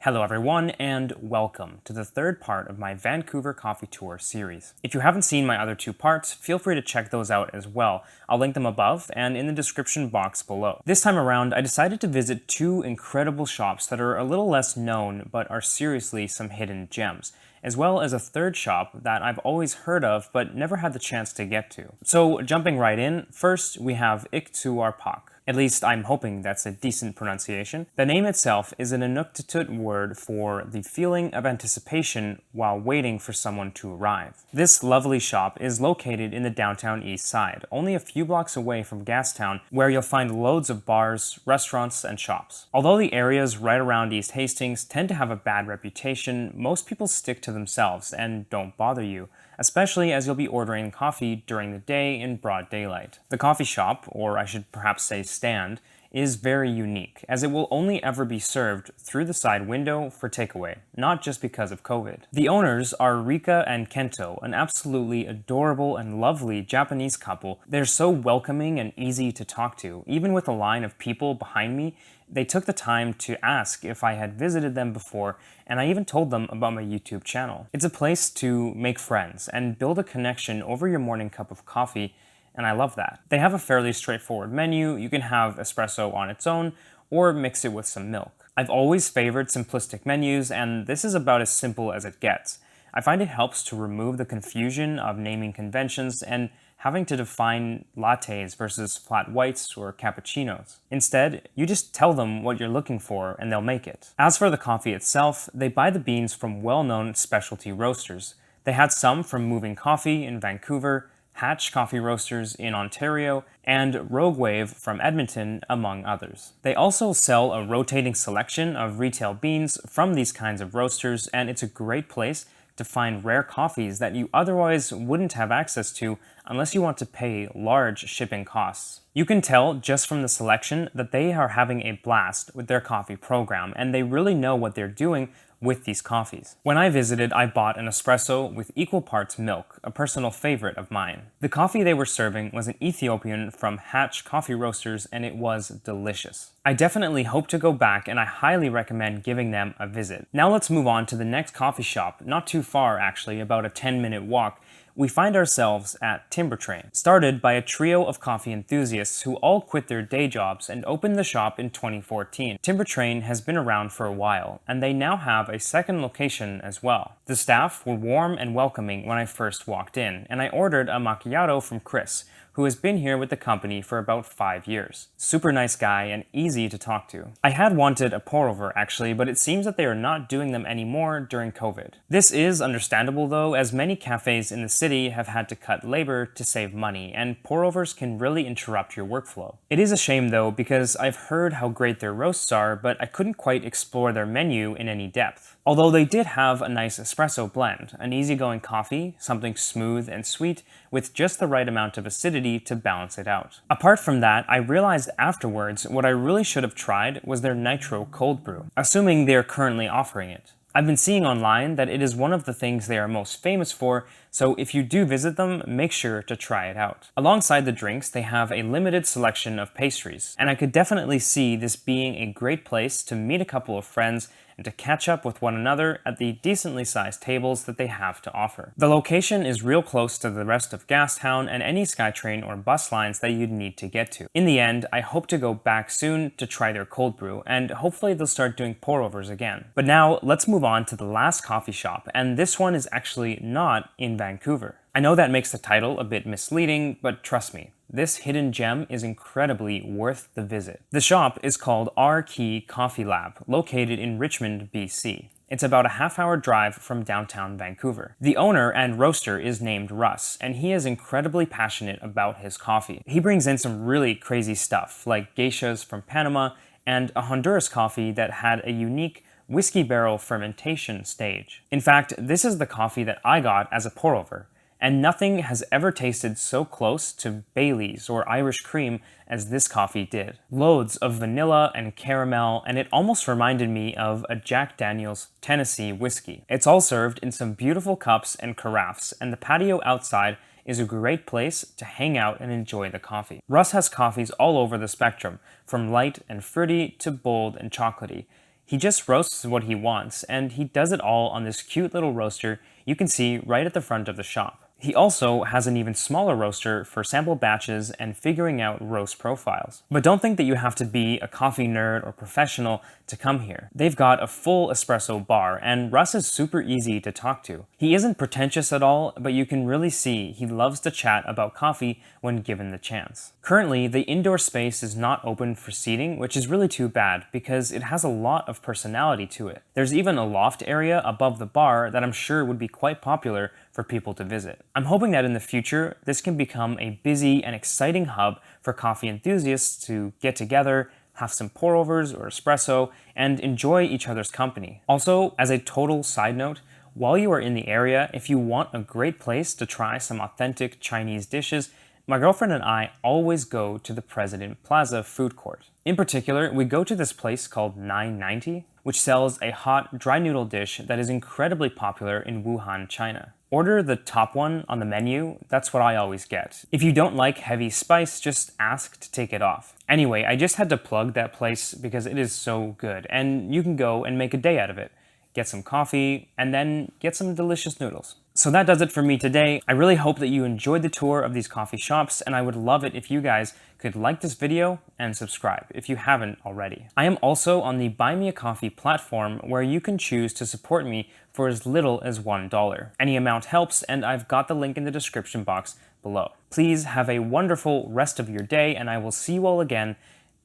Hello everyone, and welcome to the third part of my Vancouver coffee tour series. If you haven't seen my other two parts, feel free to check those out as well. I'll link them above and in the description box below. This time around, I decided to visit two incredible shops that are a little less known but are seriously some hidden gems, as well as a third shop that I've always heard of but never had the chance to get to. So jumping right in, first we have Iktsuarpok. At least I'm hoping that's a decent pronunciation. The name itself is an Inuktitut word for the feeling of anticipation while waiting for someone to arrive. This lovely shop is located in the downtown east side, only a few blocks away from Gastown, where you'll find loads of bars, restaurants, and shops. Although the areas right around East Hastings tend to have a bad reputation, most people stick to themselves and don't bother you, especially as you'll be ordering coffee during the day in broad daylight. The coffee shop, or I should perhaps say stand, is very unique, as it will only ever be served through the side window for takeaway, not just because of COVID. The owners are Rika and Kento, an absolutely adorable and lovely Japanese couple. They're so welcoming and easy to talk to. Even with a line of people behind me, they took the time to ask if I had visited them before, and I even told them about my YouTube channel. It's a place to make friends and build a connection over your morning cup of coffee, and I love that. They have a fairly straightforward menu. You can have espresso on its own, or mix it with some milk. I've always favored simplistic menus, and this is about as simple as it gets. I find it helps to remove the confusion of naming conventions and having to define lattes versus flat whites or cappuccinos. Instead, you just tell them what you're looking for and they'll make it. As for the coffee itself, they buy the beans from well-known specialty roasters. They had some from Moving Coffee in Vancouver, Hatch Coffee Roasters in Ontario, and Rogue Wave from Edmonton, among others. They also sell a rotating selection of retail beans from these kinds of roasters, and it's a great place to find rare coffees that you otherwise wouldn't have access to unless you want to pay large shipping costs. You can tell just from the selection that they are having a blast with their coffee program, and they really know what they're doing with these coffees. When I visited, I bought an espresso with equal parts milk, a personal favorite of mine. The coffee they were serving was an Ethiopian from Hatch Coffee Roasters, and it was delicious. I definitely hope to go back, and I highly recommend giving them a visit. Now let's move on to the next coffee shop, not too far actually, about a 10-minute walk. We find ourselves at Timbertrain, started by a trio of coffee enthusiasts who all quit their day jobs and opened the shop in 2014. Timbertrain has been around for a while, and they now have a second location as well. The staff were warm and welcoming when I first walked in, and I ordered a macchiato from Chris, who has been here with the company for about 5 years. Super nice guy and easy to talk to. I had wanted a pour-over actually, but it seems that they are not doing them anymore during COVID. This is understandable though, as many cafes in the city have had to cut labor to save money, and pour-overs can really interrupt your workflow. It is a shame though, because I've heard how great their roasts are, but I couldn't quite explore their menu in any depth. Although they did have a nice espresso blend, an easygoing coffee, something smooth and sweet, with just the right amount of acidity to balance it out. Apart from that, I realized afterwards what I really should have tried was their nitro cold brew, assuming they are currently offering it. I've been seeing online that it is one of the things they are most famous for, so if you do visit them, make sure to try it out. Alongside the drinks, they have a limited selection of pastries, and I could definitely see this being a great place to meet a couple of friends and to catch up with one another at the decently sized tables that they have to offer. The location is real close to the rest of Gastown and any SkyTrain or bus lines that you'd need to get to. In the end, I hope to go back soon to try their cold brew, and hopefully they'll start doing pour-overs again. But now, let's move on to the last coffee shop, and this one is actually not in Vancouver. I know that makes the title a bit misleading, but trust me, this hidden gem is incredibly worth the visit. The shop is called R Key Coffee Lab, located in Richmond, BC. It's about a half-hour drive from downtown Vancouver. The owner and roaster is named Russ, and he is incredibly passionate about his coffee. He brings in some really crazy stuff, like geishas from Panama and a Honduras coffee that had a unique whiskey barrel fermentation stage. In fact, this is the coffee that I got as a pour-over, and nothing has ever tasted so close to Bailey's or Irish cream as this coffee did. Loads of vanilla and caramel, and it almost reminded me of a Jack Daniel's Tennessee whiskey. It's all served in some beautiful cups and carafes, and the patio outside is a great place to hang out and enjoy the coffee. Russ has coffees all over the spectrum, from light and fruity to bold and chocolatey. He just roasts what he wants, and he does it all on this cute little roaster you can see right at the front of the shop. He also has an even smaller roaster for sample batches and figuring out roast profiles. But don't think that you have to be a coffee nerd or professional to come here. They've got a full espresso bar, and Russ is super easy to talk to. He isn't pretentious at all, but you can really see he loves to chat about coffee when given the chance. Currently, the indoor space is not open for seating, which is really too bad because it has a lot of personality to it. There's even a loft area above the bar that I'm sure would be quite popular for people to visit. I'm hoping that in the future, this can become a busy and exciting hub for coffee enthusiasts to get together, have some pour-overs or espresso, and enjoy each other's company. Also, as a total side note, while you are in the area, if you want a great place to try some authentic Chinese dishes, my girlfriend and I always go to the President Plaza food court. In particular, we go to this place called 990, which sells a hot, dry noodle dish that is incredibly popular in Wuhan, China. Order the top one on the menu, that's what I always get. If you don't like heavy spice, just ask to take it off. Anyway, I just had to plug that place because it is so good, and you can go and make a day out of it. Get some coffee, and then get some delicious noodles. So that does it for me today. I really hope that you enjoyed the tour of these coffee shops, and I would love it if you guys could like this video and subscribe if you haven't already. I am also on the Buy Me a Coffee platform where you can choose to support me for as little as $1. Any amount helps, and I've got the link in the description box below. Please have a wonderful rest of your day, and I will see you all again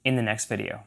in the next video.